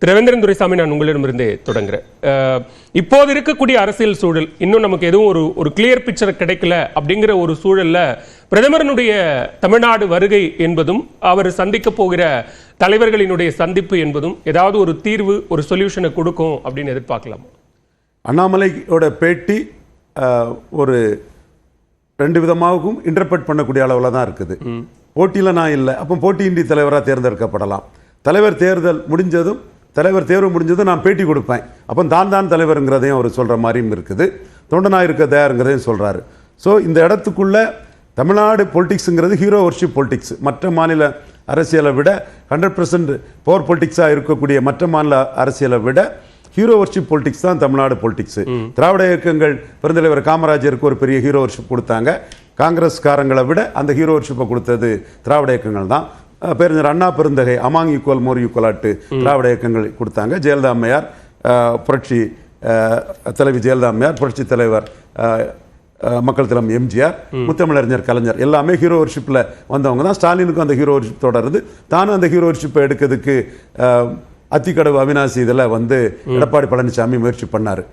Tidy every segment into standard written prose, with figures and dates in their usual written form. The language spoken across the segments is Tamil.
ரவீந்திரன் துரைசாமி, நான் உங்களிடமிருந்தே தொடங்குறேன். இப்போது இருக்கக்கூடிய அரசியல் சூழல் இன்னும் நமக்கு எதுவும் ஒரு கிளியர் பிக்சர் கிடைக்கல அப்படிங்கிற ஒரு சூழல்ல பிரதமரனுடைய தமிழ்நாடு வருகை என்பதும் அவர் சந்திக்க போகிற தலைவர்களினுடைய சந்திப்பு என்பதும் ஏதாவது ஒரு தீர்வு, ஒரு சொல்யூஷனை கொடுக்கும் அப்படின்னு எதிர்பார்க்கலாம். அண்ணாமலையோட பேட்டி ஒரு ரெண்டு விதமாகவும் இன்டர்பிரட் பண்ணக்கூடிய அளவில் தான் இருக்குது. போட்டியில் நான் இல்லை, அப்போ போட்டியின்றி தலைவராக தேர்ந்தெடுக்கப்படலாம். தலைவர் தேர்வு முடிஞ்சதும் நான் பேட்டி கொடுப்பேன், அப்போ தான் தலைவருங்கிறதையும் அவர் சொல்கிற மாதிரியும் இருக்குது. தொண்டனாக இருக்க தயாருங்கிறதையும் சொல்கிறாரு. ஸோ இந்த இடத்துக்குள்ள தமிழ்நாடு பொலிட்டிக்ஸுங்கிறது ஹீரோ வர்ஷிப் பொலிட்டிக்ஸ். மற்ற மாநில அரசியலை விட 100% பவர் பொலிட்டிக்ஸாக இருக்கக்கூடிய மற்ற மாநில அரசியலை விட ஹீரோ வர்ஷிப் பொலிட்டிக்ஸ் தான் தமிழ்நாடு பொலிட்டிக்ஸ். திராவிட இயக்கங்கள் பெருந்தலைவர் காமராஜருக்கு ஒரு பெரிய ஹீரோ வர்ஷிப் கொடுத்தாங்க. காங்கிரஸ்காரங்களை விட அந்த ஹீரோ வர்ஷிப்பை கொடுத்தது திராவிட இயக்கங்கள் தான். பேரறிஞர் அண்ணா பெருந்தகை அமாங் ஈக்குவல் மோர் ஈக்குவலாட்டு திராவிட இயக்கங்கள் கொடுத்தாங்க. ஜெயலலிதா அம்மையார், புரட்சி தலைவி ஜெயலலிதா அம்மையார், புரட்சி தலைவர் மக்கள் தலைவர் எம்ஜிஆர், முத்தமிழறிஞர் கலைஞர் எல்லாமே ஹீரோ வர்ஷிப்பில் வந்தவங்க தான். ஸ்டாலினுக்கும் அந்த ஹீரோ வர்ஷிப் தொடருது. தானும் அந்த ஹீரோ வர்ஷிப்பை எடுக்கிறதுக்கு அத்திக்கடவு அவினாசி இதில் எடப்பாடி பழனிசாமி முயற்சி பண்ணார்.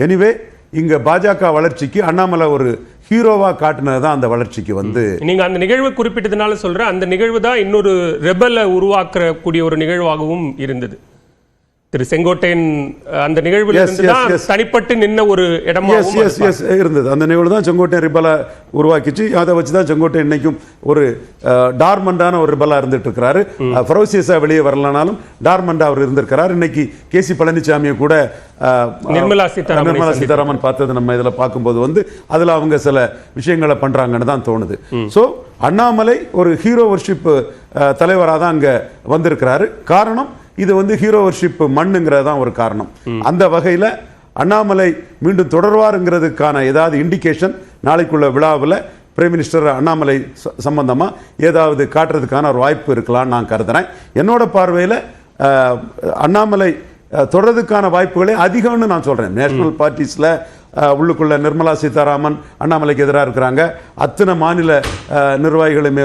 எனிவே இங்க பாஜக வளர்ச்சிக்கு அண்ணாமலை ஒரு ஹீரோவா காட்டினதுதான் அந்த வளர்ச்சிக்கு நீங்க அந்த நிகழ்வு குறிப்பிட்டதுனால சொல்ற அந்த நிகழ்வு தான் இன்னொரு ரெபலை உருவாக்கக்கூடிய ஒரு நிகழ்வாகவும் இருந்தது. திரு செங்கோட்டையன் அந்த நிகழ்வில் தனிப்பட்டு நின்ன ஒரு இடமா இருந்தது. அந்த நிகழ்வு தான் செங்கோட்டையன் ரிபலா உருவாக்கிச்சு. அதை வச்சுதான் செங்கோட்டையன் இன்னைக்கும் ஒரு டார்மண்டான ஒரு ரிபலா இருந்துட்டு இருக்கிறாரு. ஃபெரோசியஸா வெளியே வரலனாலும் டார்மண்டா அவர் இருந்திருக்கிறார். இன்னைக்கு கேசி பழனிசாமியை கூட நிர்மலா சீதாராமன் பார்த்தது நம்ம இதில் பார்க்கும்போது அதில் அவங்க சில விஷயங்களை பண்றாங்கன்னு தான் தோணுது. ஸோ அண்ணாமலை ஒரு ஹீரோ வர்ஷிப் தலைவராக தான் அங்கே வந்திருக்கிறாரு. காரணம் இது ஹீரோ வர்ஷிப் மண்ணுங்கிறது தான் ஒரு காரணம். அந்த வகையில் அண்ணாமலை மீண்டும் தொடர்வாருங்கிறதுக்கான ஏதாவது இண்டிகேஷன் நாளைக்குள்ள விழாவில் பிரைம் மினிஸ்டர் அண்ணாமலை சம்பந்தமா ஏதாவது காட்டுறதுக்கான ஒரு வாய்ப்பு இருக்கலாம்னு நான் கருதுறேன். என்னோட பார்வையில் அண்ணாமலை தொடர்றதுக்கான வாய்ப்புகளே அதிகம்னு நான் சொல்றேன். நேஷனல் பார்ட்டிஸ்ல உள்ளுக்குள்ள நிர்மலா சீதாராமன் அண்ணாமலைக்கு எதிராக இருக்கிறாங்க. அத்தனை மாநில நிர்வாகிகளுமே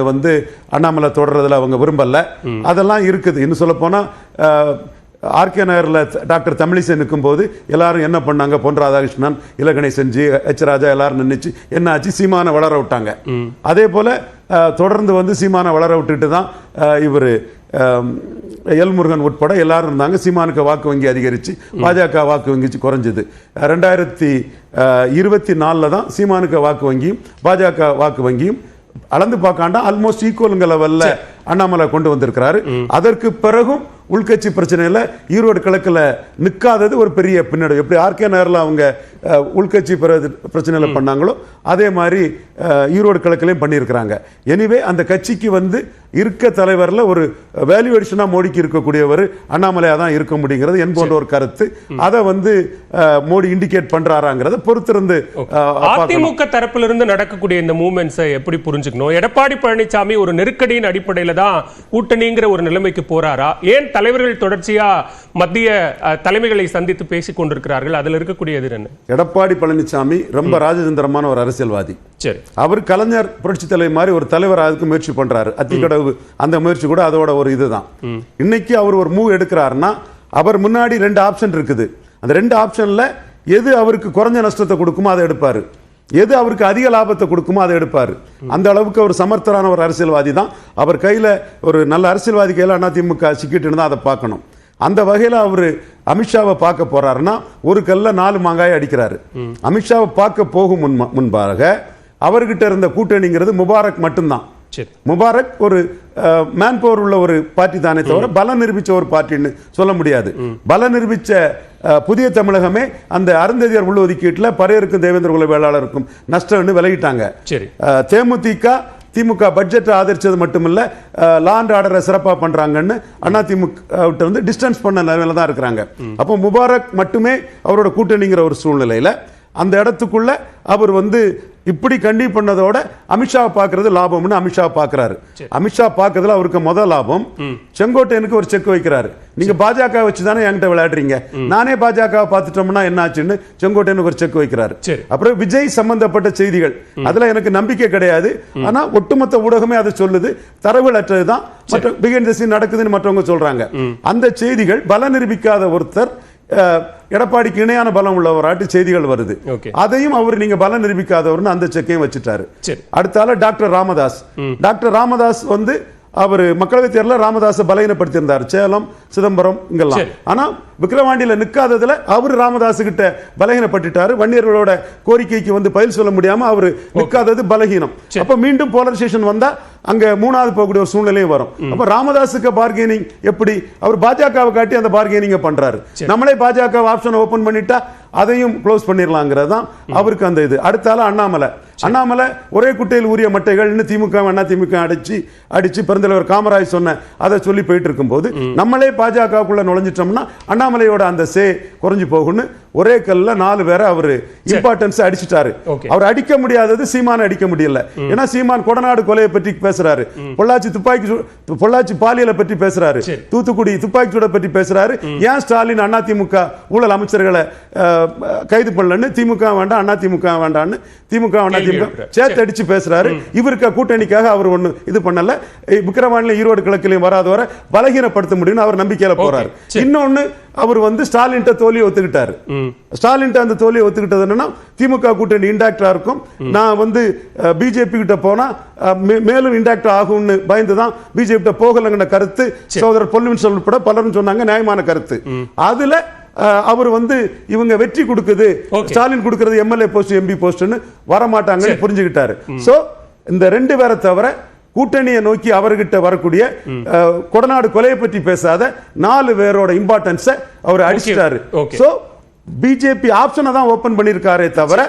அண்ணாமலை தொடர்றதுல அவங்க விரும்பல. அதெல்லாம் இருக்குது. இன்னும் சொல்ல போனா ஆர்கே நகரில் டாக்டர் தமிழிசை நிற்கும் போது எல்லாரும் என்ன பண்ணாங்க, பொன் ராதாகிருஷ்ணன், இலகணை செஞ்சு எச் ராஜா எல்லாரும் நின்றுச்சு. என்ன ஆச்சு, சீமான வளர விட்டாங்க. அதே போல தொடர்ந்து சீமான வளர விட்டுட்டு தான் இவர் எல்முருகன் உட்பட எல்லாரும் இருந்தாங்க. சீமானுக்கு வாக்கு வங்கி அதிகரிச்சு பாஜக வாக்கு வங்கி குறைஞ்சது. 2024 தான் சீமானுக்கு வாக்கு வங்கியும் பாஜக வாக்கு வங்கியும் அளந்து பார்க்காண்டா ஆல்மோஸ்ட் ஈக்குவலுங்க லெவல்ல அண்ணாமலை கொண்டு வந்திருக்கிறாரு. அதற்கு பிறகும் உள்கட்சி பிரச்சனையில் ஈரோடு கிழக்கில் நிற்காதது ஒரு பெரிய பின்னடைவு. எப்படி ஆர்கே நகரில் அவங்க உள்கட்சி பிரச்சனையில் பண்ணாங்களோ அதே மாதிரி ஈரோடு கிழக்கிலையும் பண்ணியிருக்கிறாங்க. எனிவே அந்த கட்சிக்கு இருக்க தலைவரில் ஒரு வேல்யூ அடிஷனாக மோடிக்கு இருக்கக்கூடியவர் அண்ணாமலையாக தான் இருக்க முடியுங்கிறது என் போன்ற ஒரு கருத்து. அதை மோடி இண்டிகேட் பண்றாராங்கிறத பொறுத்திருந்து அதிமுக தரப்பிலிருந்து நடக்கக்கூடிய இந்த மூவ்மெண்ட்ஸை எப்படி புரிஞ்சுக்கணும்? எடப்பாடி பழனிசாமி ஒரு நெருக்கடியின் அடிப்படையில் தான் கூட்டணிங்கிற ஒரு நிலைமைக்கு போறாரா? ஏன் தலைவர்கள் தொடர்ச்சியா மத்திய தலைமைகளை சந்தித்து பேசிக் கொண்டிருக்கிறார்கள்? அதில் இருக்கக்கூடியது என்ன? எடப்பாடி பழனிசாமி ரொம்ப ராஜதந்திரமான ஒரு அரசியல்வாதி. சரி, அவர் கலைஞர் புரட்சி தலைவர் மாதிரி ஒரு தலைவர் அதுக்கு முயற்சி பண்றாரு. அத்திக்கடவு அந்த முயற்சி கூட அதோட ஒரு இதுதான். இன்னைக்கு அவர் ஒரு மூவ் எடுக்கிறாருன்னா அவர் முன்னாடி 2 ஆப்ஷன் இருக்குது. அந்த 2 ஆப்ஷன்ல எது அவருக்கு குறைஞ்ச நஷ்டத்தை கொடுக்குமோ அதை எடுப்பாரு, எது அவருக்கு அதிக லாபத்தை கொடுக்குமோ அதை எடுப்பாரு. அந்த அளவுக்கு ஒரு சமர்த்தரான ஒரு அரசியல்வாதி தான். அவர் கையில ஒரு நல்ல அரசியல்வாதி கையில அதிமுக சிக்கிட்டு தான் அதை பார்க்கணும். அந்த வகையில் அவர் அமித்ஷாவை பார்க்க போறாருன்னா ஒரு கல்ல 4 மாங்காயை அடிக்கிறாரு. அமித்ஷாவை பார்க்க போகும் முன்பாக அவர்கிட்ட இருந்த கூட்டணிங்கிறது முபாரக் மட்டும்தான். முபாரக் ஒரு மேன் பவர் உள்ள ஒரு பார்ட்டி தானே தவிர பலம் நிரூபிச்ச ஒரு பார்ட்டின்னு சொல்ல முடியாது. பலம் நிரூபிச்ச புதிய தமிழகமே அந்த அருந்ததியர் உள்ள ஒதுக்கீட்டில் பரையருக்கும் தேவேந்திர குல வேளாளருக்கும் நஷ்டம்னு விலகிட்டாங்க. திமுக பட்ஜெட் ஆதரிச்சது மட்டுமில்ல, லா அண்ட் ஆர்டரை சிறப்பாக பண்றாங்கன்னு அதிமுக டிஸ்டன்ஸ் பண்ண நிலையில தான் இருக்கிறாங்க. அப்போ முபாரக் மட்டுமே அவரோட கூட்டணிங்கிற ஒரு சூழ்நிலையில அந்த இடத்துக்குள்ள அவர் இப்படி கண்டிப்பாக பண்ணதோட அமித்ஷாவை பார்க்கறது லாபம்னு அமித்ஷா பார்க்கறாரு. அமித்ஷா பார்க்கறதுல அவருக்கு முதல் லாபம், செங்கோட்டையனுக்கு ஒரு செக் வைக்கிறாரு. நீங்க பாஜக வச்சு தானே என்கிட்ட விளையாடுறீங்க, நானே பாஜக பார்த்துட்டோம்னா என்ன ஆச்சுன்னு செங்கோட்டையனுக்கு ஒரு செக் வைக்கிறாரு. அப்புறம் விஜய் சம்பந்தப்பட்ட செய்திகள் அதுல எனக்கு நம்பிக்கை கிடையாது, ஆனா ஒட்டுமொத்த ஊடகமே அதை சொல்லுது, தரவுகள் அற்றதுதான், மற்ற பிகைண்ட் தி சீன் நடக்குதுன்னு மற்றவங்க சொல்றாங்க. அந்த செய்திகள் பல நிரூபிக்காத ஒருத்தர் எடப்பாடிக்கு இணையான பலம் உள்ளவராட்டு செய்திகள் வருது. அதையும் அவர் நீங்க பலம் நிரூபிக்காதவர்னு அந்த செக்கையும் வச்சுட்டாரு. அடுத்தால டாக்டர் ராமதாஸ் வந்து அவர் மக்களவை தேர்தலில் ராமதாஸை பலகீனப்படுத்தியிருந்தார், சேலம் சிதம்பரம் இங்கெல்லாம். ஆனா விக்கிரவாண்டியில நிக்காததுல அவர் ராமதாஸ் கிட்ட பலகீனப்பட்டுட்டாரு. வன்னியர்களோட கோரிக்கைக்கு வந்து பதில் சொல்ல முடியாம அவர் நிக்காதது பலகீனம். அப்ப மீண்டும் போலரைசேஷன் வந்தா அங்க மூணாவது போகக்கூடிய ஒரு சூழ்நிலையும் வரும். அப்ப ராமதாஸுக்கு பார்கெனிங் எப்படி, அவர் பாஜகவை காட்டி அந்த பார்கெனிங் பண்றாரு. நம்மளே பாஜக ஆப்ஷன் ஓபன் பண்ணிட்டா அதையும் க்ளோஸ் பண்ணிடலாங்கிறது தான் அவருக்கு அந்த இது. அடுத்தால அண்ணாமலை ஒரே குட்டையில் ஊறிய மட்டைகள் திமுக அண்ணா திமுக அடிச்சு பெருந்தலைவர் காமராஜ் சொன்ன அதை சொல்லி போயிட்டு இருக்கும்போது நம்மளே பாஜகவுக்குள்ள நுழைஞ்சிட்டோம்னா அண்ணாமலையோட அந்த சே குறைஞ்சு போகும்னு ஒரே கல்ல 4 பேரை அவர் இம்பார்ட்டன்ஸ் அடிச்சிட்டாரு. அவர் அடிக்க முடியாதது சீமான் அடிக்க முடியல. ஏன்னா சீமான் கொடநாடு கொலையை பற்றி பேசுறாரு, பொள்ளாச்சி பாலியலை பற்றி பேசுறாரு, தூத்துக்குடி துப்பாக்கி சூட பற்றி பேசுறாரு. ஏன் ஸ்டாலின் அண்ணா திமுக ஊழல் அமைச்சர்களை கைது பண்ணலன்னு, திமுக வேண்டாம் அண்ணா திமுக வேண்டாம்னு திமுக சேர்த்து அடிச்சு பேசுறாரு. இவருக்கு கூட்டணிக்காக அவர் ஒண்ணு இது பண்ணல. விக்கிரவாண்டியில ஈரோடு கிழக்கிலையும் வராத வர பலகீனப்படுத்த முடியும் அவர் நம்பிக்கையில போறாரு. இன்னொன்னு அவர் வந்து ஸ்டாலின் தோல்வியை ஒத்துக்கிட்டாரு. ஸ்டாலின் அந்த தோல்வியை ஒத்துக்கிட்டது என்னன்னா திமுக கூட்டணி இன்டாக்டா இருக்கும், நான் வந்து பிஜேபி கிட்ட போனா மேலும் இன்டாக்ட் ஆகும்னு பயந்துதான் பிஜேபி கிட்ட போகலங்கிற கருத்து சகோதரர் பொன்னியின் உட்பட பலரும் சொன்னாங்க, நியாயமான கருத்து. அதுல அவர் வந்து இவங்க வெற்றி கொடுக்குது, ஸ்டாலின் கொடுக்கிறது எம்எல்ஏ போஸ்ட் எம்பி போஸ்ட்னு வரமாட்டாங்கன்னு புரிஞ்சுக்கிட்டாரு. சோ இந்த 2 பேரை தவிர கூட்டணியை நோக்கி அவர்கிட்ட வரக்கூடிய கொடநாடு கொலையை பற்றி பேசாத 4 பேரோட இம்பார்ட்டன்ஸை அவர் அடிச்சிட்டாரு. சோ பிஜேபி ஆப்ஷனை தான் ஓபன் பண்ணிருக்காரே தவிர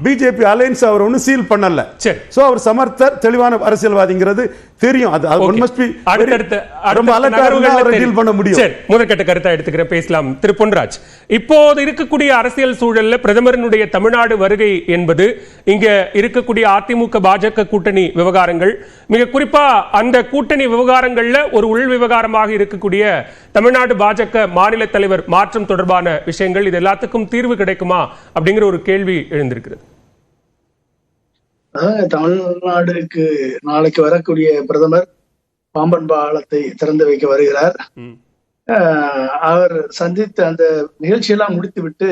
பிஜேபி அலையன்ஸ் அவர் ஒன்னும் சீல் பண்ணல. சோ அவர் சமர்த்தர், தெளிவான அரசியல்வாதிங்கிறது தெரியும். அது ரொம்ப அலட்டாக டீல் பண்ண முடியும். முதற்கட்ட கருத்தை எடுத்துக்கிறேன், பேசலாம். திரு பொன்ராஜ், இப்போது இருக்கக்கூடிய அரசியல் சூழல்ல பிரதமரினுடைய தமிழ்நாடு வருகை என்பது இங்க இருக்கக்கூடிய அதிமுக பாஜக கூட்டணி விவகாரங்கள், மிக குறிப்பா அந்த கூட்டணி விவகாரங்கள்ல ஒரு உள் விவகாரமாக இருக்கக்கூடிய தமிழ்நாடு பாஜக மாநில தலைவர் மாற்றம் தொடர்பான விஷயங்கள், இது எல்லாத்துக்கும் தீர்வு கிடைக்குமா அப்படிங்கிற ஒரு கேள்வி எழுந்திருக்கிறது. தமிழ்நாடுக்கு நாளைக்கு வரக்கூடிய பிரதமர் பாம்பன் பாலத்தை திறந்து வைக்க வருகிறார். அவர் சந்தித்த அந்த நிகழ்ச்சியெல்லாம் முடித்துவிட்டு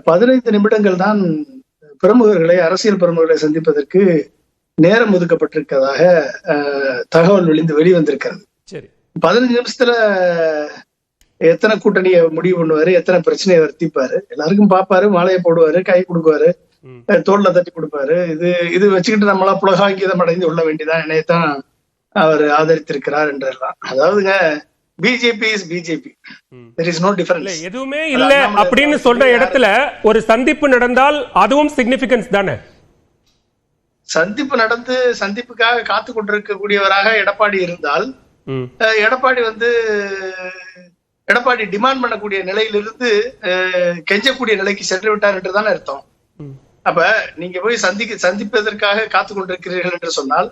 15 நிமிடங்கள் தான் பிரமுகர்களை, அரசியல் பிரமுகர்களை சந்திப்பதற்கு நேரம் ஒதுக்கப்பட்டிருக்கிறதாக தகவல் வெளிவந்திருக்கிறது. 15 நிமிஷத்துல எத்தனை கூட்டணியை முடிவு பண்ணுவாரு, எத்தனை பிரச்சனையை வர்த்திப்பாரு, எல்லாருக்கும் பார்ப்பாரு, மாலையை போடுவாரு, கை கொடுக்குவாரு, தோல்ல தட்டி கொடுப்பாரு. இது வச்சுக்கிட்டு நம்மளா புலகாங்கிதம் அடைந்து கொள்ள வேண்டியதான், என்னையத்தான் அவர் ஆதரித்திருக்கிறார் என்றெல்லாம். அதாவதுங்க, BJP is BJP, there is no difference. எதுவுமே இல்ல அப்படின்னு சொல்ற இடத்துல ஒரு சந்திப்பு நடந்தால் அதுவும் சிக்னிபிகன்ஸ் தானே. சந்திப்பு நடந்து சந்திப்புக்காக காத்து கொண்டிருக்கக்கூடியவராக எடப்பாடி இருந்தால், எடப்பாடி டிமாண்ட் பண்ணக்கூடிய நிலையிலிருந்து கெஞ்சக்கூடிய நிலைக்கு சென்று விட்டார் என்றுதான் அர்த்தம். அப்ப நீங்க போய் சந்திப்பதற்காக காத்து கொண்டிருக்கிறீர்கள் என்று சொன்னால்